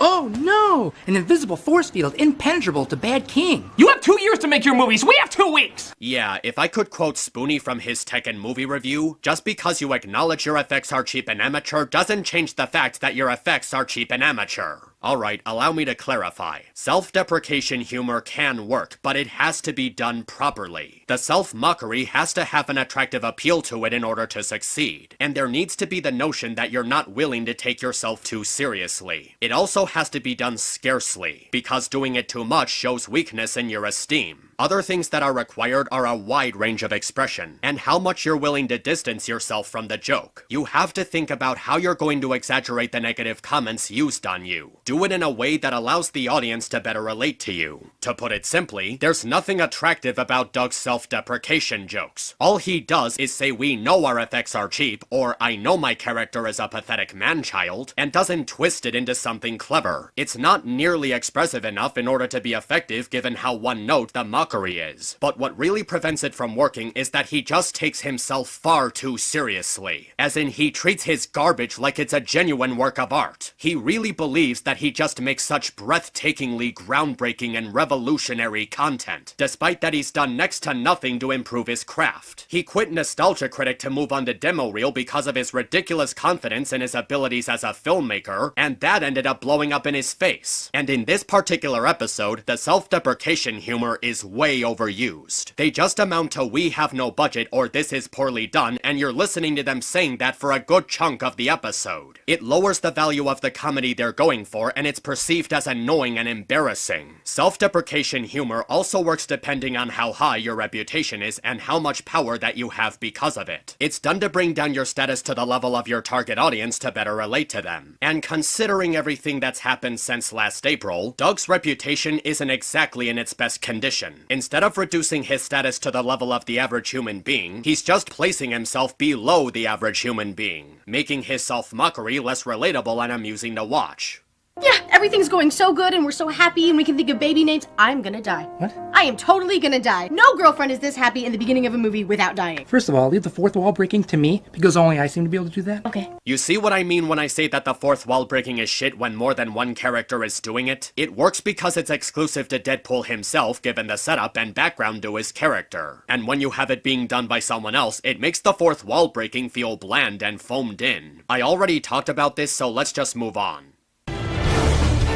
Oh no! An invisible force field impenetrable to Bad King. You have 2 years to make your movies. We have 2 weeks. Yeah, if I could quote Spoonie from his Tekken movie review, just because you acknowledge your effects are cheap and amateur doesn't change the fact that your effects are cheap and amateur. Alright, allow me to clarify. Self-deprecation humor can work, but it has to be done properly. The self-mockery has to have an attractive appeal to it in order to succeed. And there needs to be the notion that you're not willing to take yourself too seriously. It also has to be done scarcely, because doing it too much shows weakness in your esteem. Other things that are required are a wide range of expression, and how much you're willing to distance yourself from the joke. You have to think about how you're going to exaggerate the negative comments used on you. Do it in a way that allows the audience to better relate to you. To put it simply, there's nothing attractive about Doug's self-deprecation jokes. All he does is say we know our effects are cheap, or I know my character is a pathetic man-child, and doesn't twist it into something clever. It's not nearly expressive enough in order to be effective given how one-note the mockery is. But what really prevents it from working is that he just takes himself far too seriously. As in, he treats his garbage like it's a genuine work of art. He really believes that he just makes such breathtakingly groundbreaking and revolutionary content, despite that he's done next to nothing to improve his craft. He quit Nostalgia Critic to move on to demo reel because of his ridiculous confidence in his abilities as a filmmaker, and that ended up blowing up in his face. And in this particular episode, the self-deprecation humor is way overused. They just amount to we have no budget or this is poorly done, and you're listening to them saying that for a good chunk of the episode. It lowers the value of the comedy they're going for, and it's perceived as annoying and embarrassing. Self-deprecation humor also works depending on how high your reputation is and how much power that you have because of it. It's done to bring down your status to the level of your target audience to better relate to them. And considering everything that's happened since last April, Doug's reputation isn't exactly in its best condition. Instead of reducing his status to the level of the average human being, he's just placing himself below the average human being, making his self-mockery less relatable and amusing to watch. Yeah, everything's going so good and we're so happy and we can think of baby names. I'm gonna die. What? I am totally gonna die. No girlfriend is this happy in the beginning of a movie without dying. First of all, leave the fourth wall breaking to me, because only I seem to be able to do that. Okay. You see what I mean when I say that the fourth wall breaking is shit when more than one character is doing it? It works because it's exclusive to Deadpool himself given the setup and background to his character. And when you have it being done by someone else, it makes the fourth wall breaking feel bland and foamed in. I already talked about this, so let's just move on.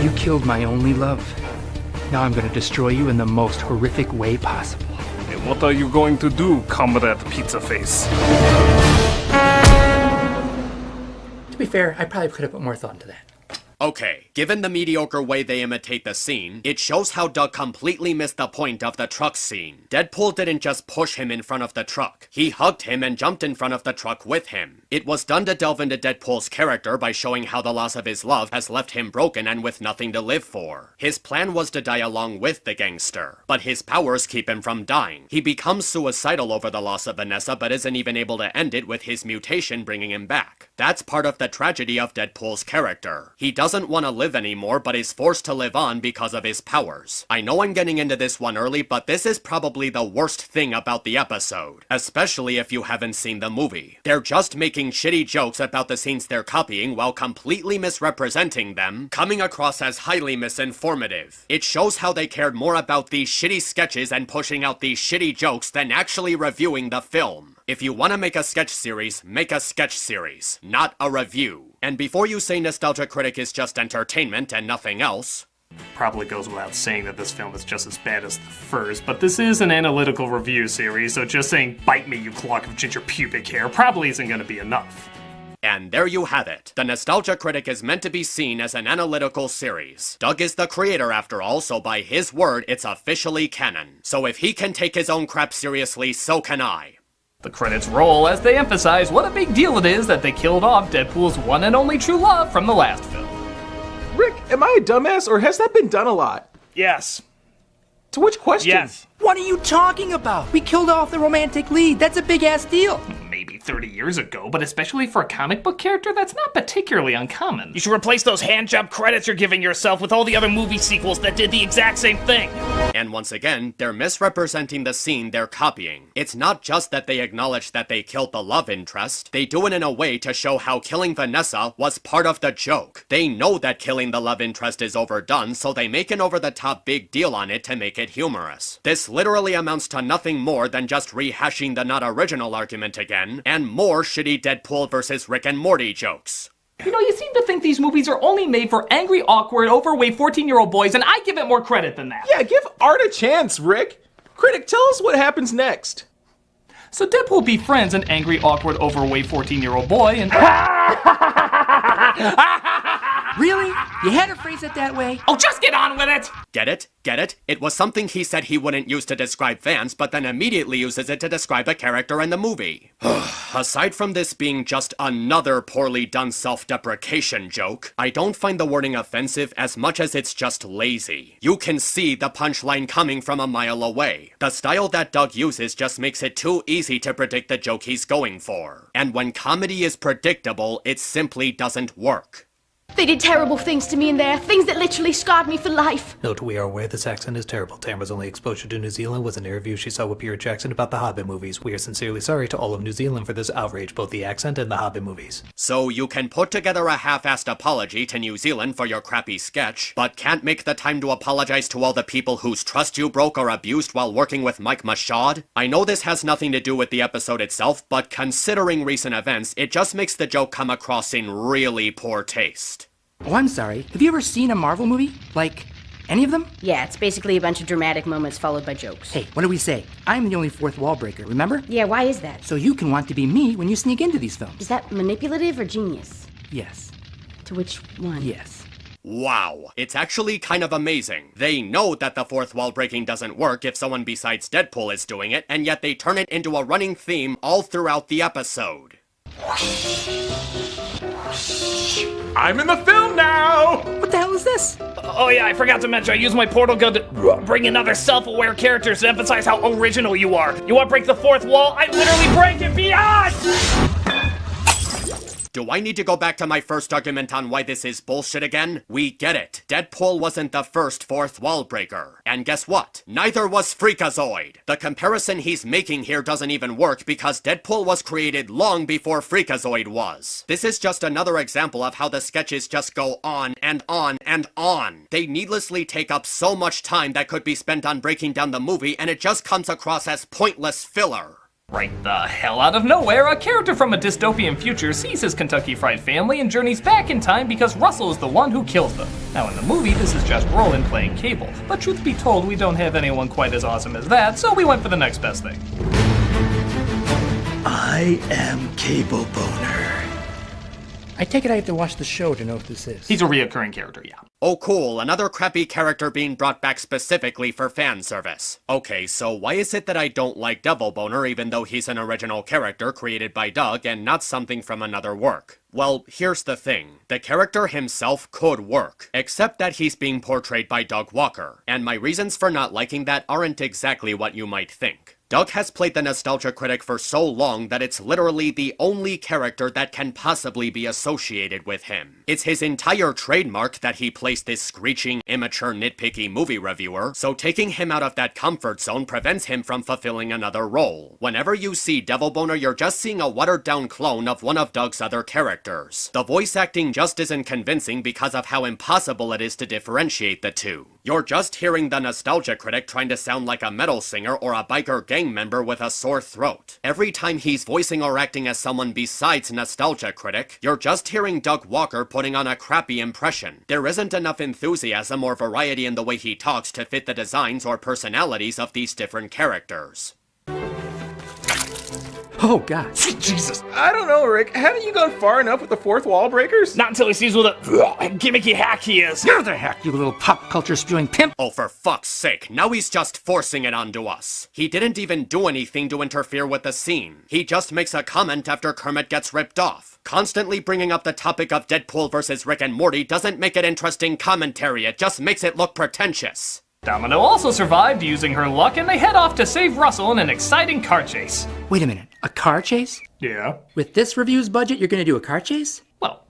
You killed my only love. Now I'm gonna destroy you in the most horrific way possible. And what are you going to do, Comrade Pizza Face? To be fair, I probably could have put more thought into that. Okay, given the mediocre way they imitate the scene, it shows how Doug completely missed the point of the truck scene. Deadpool didn't just push him in front of the truck. He hugged him and jumped in front of the truck with him. It was done to delve into Deadpool's character by showing how the loss of his love has left him broken and with nothing to live for. His plan was to die along with the gangster, but his powers keep him from dying. He becomes suicidal over the loss of Vanessa, but isn't even able to end it with his mutation bringing him back. That's part of the tragedy of Deadpool's character. He doesn't want to live anymore, but is forced to live on because of his powers. I know I'm getting into this one early, but this is probably the worst thing about the episode, especially if you haven't seen the movie. They're just making shitty jokes about the scenes they're copying while completely misrepresenting them, coming across as highly misinformative. It shows how they cared more about these shitty sketches and pushing out these shitty jokes than actually reviewing the film. If you want to make a sketch series, make a sketch series, not a review. And before you say Nostalgia Critic is just entertainment and nothing else... Probably goes without saying that this film is just as bad as the first, but this is an analytical review series, so just saying bite me you clock of ginger pubic hair probably isn't going to be enough. And there you have it. The Nostalgia Critic is meant to be seen as an analytical series. Doug is the creator after all, so by his word, it's officially canon. So if he can take his own crap seriously, so can I. The credits roll as they emphasize what a big deal it is that they killed off Deadpool's one and only true love from the last film. Rick, am I a dumbass or has that been done a lot? Yes. To which question? Yes. What are you talking about? We killed off the romantic lead. That's a big-ass deal. Maybe 30 years ago, but especially for a comic book character, that's not particularly uncommon. You should replace those handjob credits you're giving yourself with all the other movie sequels that did the exact same thing. And once again, they're misrepresenting the scene they're copying. It's not just that they acknowledge that they killed the love interest, they do it in a way to show how killing Vanessa was part of the joke. They know that killing the love interest is overdone, so they make an over-the-top big deal on it to make it humorous. This literally amounts to nothing more than just rehashing the not original argument again, and more shitty Deadpool versus Rick and Morty jokes. You know, you seem to think these movies are only made for angry, awkward, overweight 14-year-old boys, and I give it more credit than that. Yeah, give art a chance, Rick. Critic, tell us what happens next. So Deadpool befriends an angry, awkward, overweight 14-year-old boy and... Really? You had to phrase it that way? Oh, just get on with it! Get it? Get it? It was something he said he wouldn't use to describe fans, but then immediately uses it to describe a character in the movie. Aside from this being just another poorly done self-deprecation joke, I don't find the wording offensive as much as it's just lazy. You can see the punchline coming from a mile away. The style that Doug uses just makes it too easy to predict the joke he's going for. And when comedy is predictable, it simply doesn't work. They did terrible things to me in there, things that literally scarred me for life. Note, we are aware this accent is terrible. Tamara's only exposure to New Zealand was an interview she saw with Peter Jackson about the Hobbit movies. We are sincerely sorry to all of New Zealand for this outrage, both the accent and the Hobbit movies. So you can put together a half-assed apology to New Zealand for your crappy sketch, but can't make the time to apologize to all the people whose trust you broke or abused while working with Mike Machad? I know this has nothing to do with the episode itself, but considering recent events, it just makes the joke come across in really poor taste. Oh, I'm sorry. Have you ever seen a Marvel movie? Like, any of them? Yeah, it's basically a bunch of dramatic moments followed by jokes. Hey, what do we say? I'm the only fourth wall breaker, remember? Yeah, why is that? So you can want to be me when you sneak into these films. Is that manipulative or genius? Yes. To which one? Yes. Wow, it's actually kind of amazing. They know that the fourth wall breaking doesn't work if someone besides Deadpool is doing it, and yet they turn it into a running theme all throughout the episode. I'm in the film now! What the hell is this? Oh yeah, I forgot to mention, I used my portal gun to bring in other self-aware characters to emphasize how original you are. You want to break the fourth wall? I literally break it beyond! Do I need to go back to my first argument on why this is bullshit again? We get it. Deadpool wasn't the first fourth wall breaker. And guess what? Neither was Freakazoid. The comparison he's making here doesn't even work because Deadpool was created long before Freakazoid was. This is just another example of how the sketches just go on and on and on. They needlessly take up so much time that could be spent on breaking down the movie, and it just comes across as pointless filler. Right the hell out of nowhere, a character from a dystopian future sees his Kentucky Fried family and journeys back in time because Russell is the one who kills them. Now in the movie, this is just Roland playing Cable, but truth be told, we don't have anyone quite as awesome as that, so we went for the next best thing. I am Cable Boner. I take it I have to watch the show to know what this is. He's a reoccurring character, yeah. Oh cool, another crappy character being brought back specifically for fan service. Okay, so why is it that I don't like Devil Boner even though he's an original character created by Doug and not something from another work? Well, here's the thing. The character himself could work, except that he's being portrayed by Doug Walker, and my reasons for not liking that aren't exactly what you might think. Doug has played the Nostalgia Critic for so long that it's literally the only character that can possibly be associated with him. It's his entire trademark that he plays this screeching, immature, nitpicky movie reviewer, so taking him out of that comfort zone prevents him from fulfilling another role. Whenever you see Devil Boner, you're just seeing a watered-down clone of one of Doug's other characters. The voice acting just isn't convincing because of how impossible it is to differentiate the two. You're just hearing the Nostalgia Critic trying to sound like a metal singer or a biker gang member with a sore throat. Every time he's voicing or acting as someone besides Nostalgia Critic, you're just hearing Doug Walker putting on a crappy impression. There isn't enough enthusiasm or variety in the way he talks to fit the designs or personalities of these different characters. Oh, God. Sweet Jesus. I don't know, Rick. Haven't you gone far enough with the fourth wall breakers? Not until he sees what a gimmicky hack he is. You're the hack, you little pop culture spewing pimp. Oh, for fuck's sake, now he's just forcing it onto us. He didn't even do anything to interfere with the scene. He just makes a comment after Kermit gets ripped off. Constantly bringing up the topic of Deadpool versus Rick and Morty doesn't make it interesting commentary, it just makes it look pretentious. Domino also survived using her luck, and they head off to save Russell in an exciting car chase. Wait a minute, a car chase? Yeah. With this review's budget, you're gonna do a car chase? Well,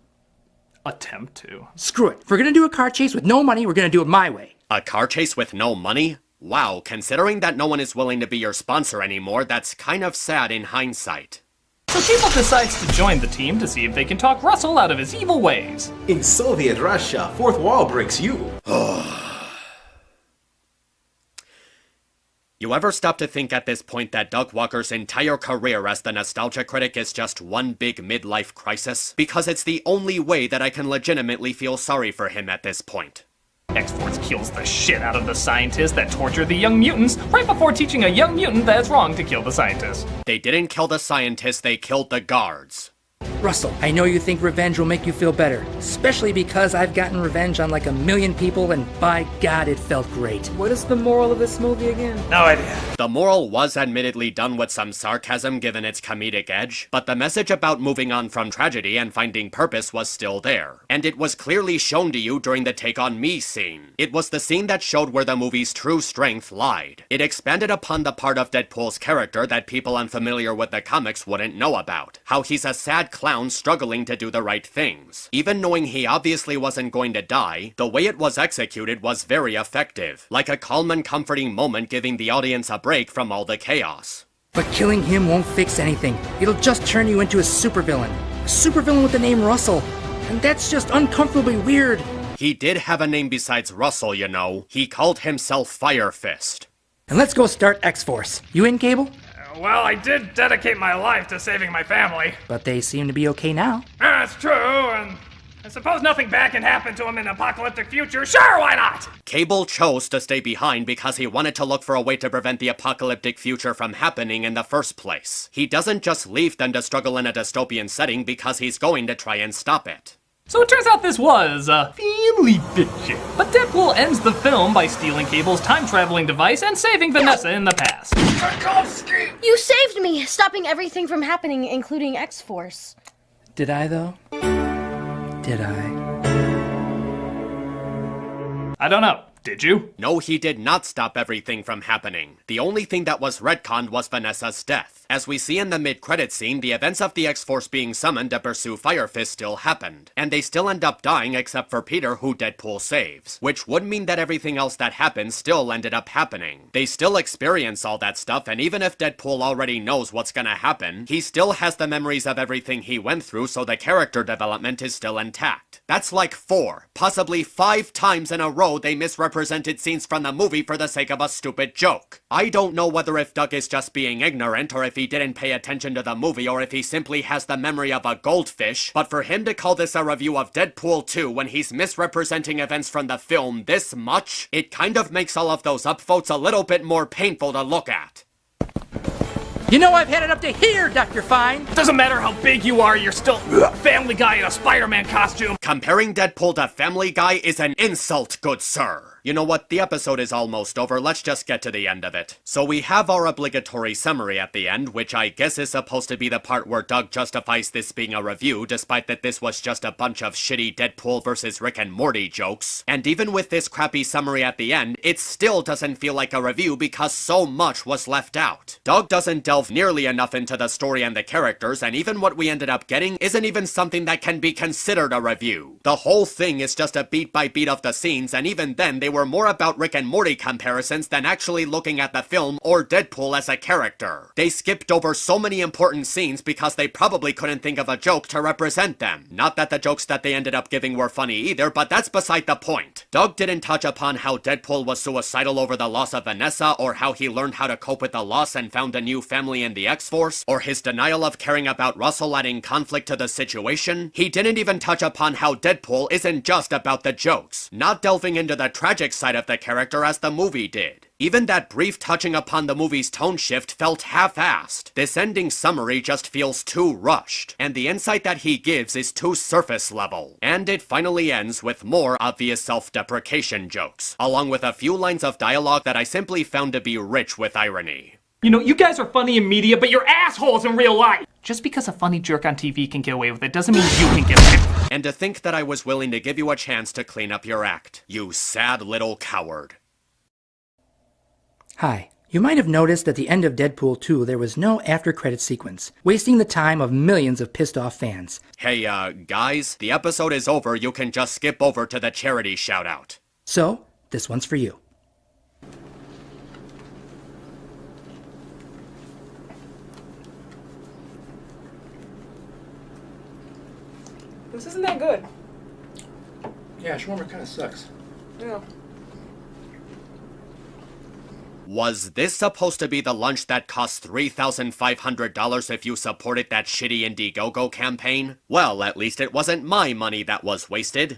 attempt to. Screw it. If we're gonna do a car chase with no money, we're gonna do it my way. A car chase with no money? Wow, considering that no one is willing to be your sponsor anymore, that's kind of sad in hindsight. So Cable decides to join the team to see if they can talk Russell out of his evil ways. In Soviet Russia, fourth wall breaks you. You ever stop to think at this point that Doug Walker's entire career as the Nostalgia Critic is just one big midlife crisis? Because it's the only way that I can legitimately feel sorry for him at this point. X-Force kills the shit out of the scientists that torture the young mutants right before teaching a young mutant that it's wrong to kill the scientists. They didn't kill the scientists, they killed the guards. Russell, I know you think revenge will make you feel better, especially because I've gotten revenge on like 1 million people, and by God, it felt great. What is the moral of this movie again? No idea. The moral was admittedly done with some sarcasm given its comedic edge, but the message about moving on from tragedy and finding purpose was still there. And it was clearly shown to you during the Take on Me scene. It was the scene that showed where the movie's true strength lied. It expanded upon the part of Deadpool's character that people unfamiliar with the comics wouldn't know about. How he's a sad clown struggling to do the right things. Even knowing he obviously wasn't going to die, the way it was executed was very effective. Like a calm and comforting moment giving the audience a break from all the chaos. But killing him won't fix anything. It'll just turn you into a supervillain. A supervillain with the name Russell. And that's just uncomfortably weird. He did have a name besides Russell, you know. He called himself Fire Fist. And let's go start X-Force. You in, Cable? Well, I did dedicate my life to saving my family. But they seem to be okay now. That's true, and I suppose nothing bad can happen to him in an apocalyptic future. Sure, why not? Cable chose to stay behind because he wanted to look for a way to prevent the apocalyptic future from happening in the first place. He doesn't just leave them to struggle in a dystopian setting because he's going to try and stop it. So it turns out this was family fiction. But Deadpool ends the film by stealing Cable's time-traveling device and saving Vanessa in the past. You saved me, stopping everything from happening, including X-Force. Did I, though? Did I? I don't know. Did you? No, he did not stop everything from happening. The only thing that was retconned was Vanessa's death. As we see in the mid-credit scene, the events of the X-Force being summoned to pursue Fire Fist still happened. And they still end up dying except for Peter, who Deadpool saves. Which would mean that everything else that happened still ended up happening. They still experience all that stuff, and even if Deadpool already knows what's gonna happen, he still has the memories of everything he went through, so the character development is still intact. That's like 4, possibly 5 times in a row they misrepresented scenes from the movie for the sake of a stupid joke. I don't know whether if Doug is just being ignorant, or if he didn't pay attention to the movie, or if he simply has the memory of a goldfish, but for him to call this a review of Deadpool 2 when he's misrepresenting events from the film this much, it kind of makes all of those upvotes a little bit more painful to look at. You know I've had it up to here, Dr. Fine! Doesn't matter how big you are, you're still Family Guy in a Spider-Man costume. Comparing Deadpool to Family Guy is an insult, good sir. You know what, the episode is almost over, let's just get to the end of it. So we have our obligatory summary at the end, which I guess is supposed to be the part where Doug justifies this being a review, despite that this was just a bunch of shitty Deadpool versus Rick and Morty jokes. And even with this crappy summary at the end, it still doesn't feel like a review because so much was left out. Doug doesn't delve nearly enough into the story and the characters, and even what we ended up getting isn't even something that can be considered a review. The whole thing is just a beat by beat of the scenes, and even then they were more about Rick and Morty comparisons than actually looking at the film or Deadpool as a character. They skipped over so many important scenes because they probably couldn't think of a joke to represent them. Not that the jokes that they ended up giving were funny either, but that's beside the point. Doug didn't touch upon how Deadpool was suicidal over the loss of Vanessa, or how he learned how to cope with the loss and found a new family in the X-Force, or his denial of caring about Russell adding conflict to the situation. He didn't even touch upon how Deadpool isn't just about the jokes, not delving into the tragic side of the character as the movie did. Even that brief touching upon the movie's tone shift felt half-assed. This ending summary just feels too rushed, and the insight that he gives is too surface level. And it finally ends with more obvious self-deprecation jokes, along with a few lines of dialogue that I simply found to be rich with irony. You know, you guys are funny in media, but you're assholes in real life! Just because a funny jerk on TV can get away with it doesn't mean you can get away with it. And to think that I was willing to give you a chance to clean up your act. You sad little coward. Hi. You might have noticed at the end of Deadpool 2 there was no after-credit sequence, wasting the time of millions of pissed-off fans. Hey, guys, the episode is over. You can just skip over to the charity shout-out. So, this one's for you. This isn't that good. Yeah, shawarma kind of sucks. Yeah. Was this supposed to be the lunch that cost $3,500 if you supported that shitty Indiegogo campaign? Well, at least it wasn't my money that was wasted.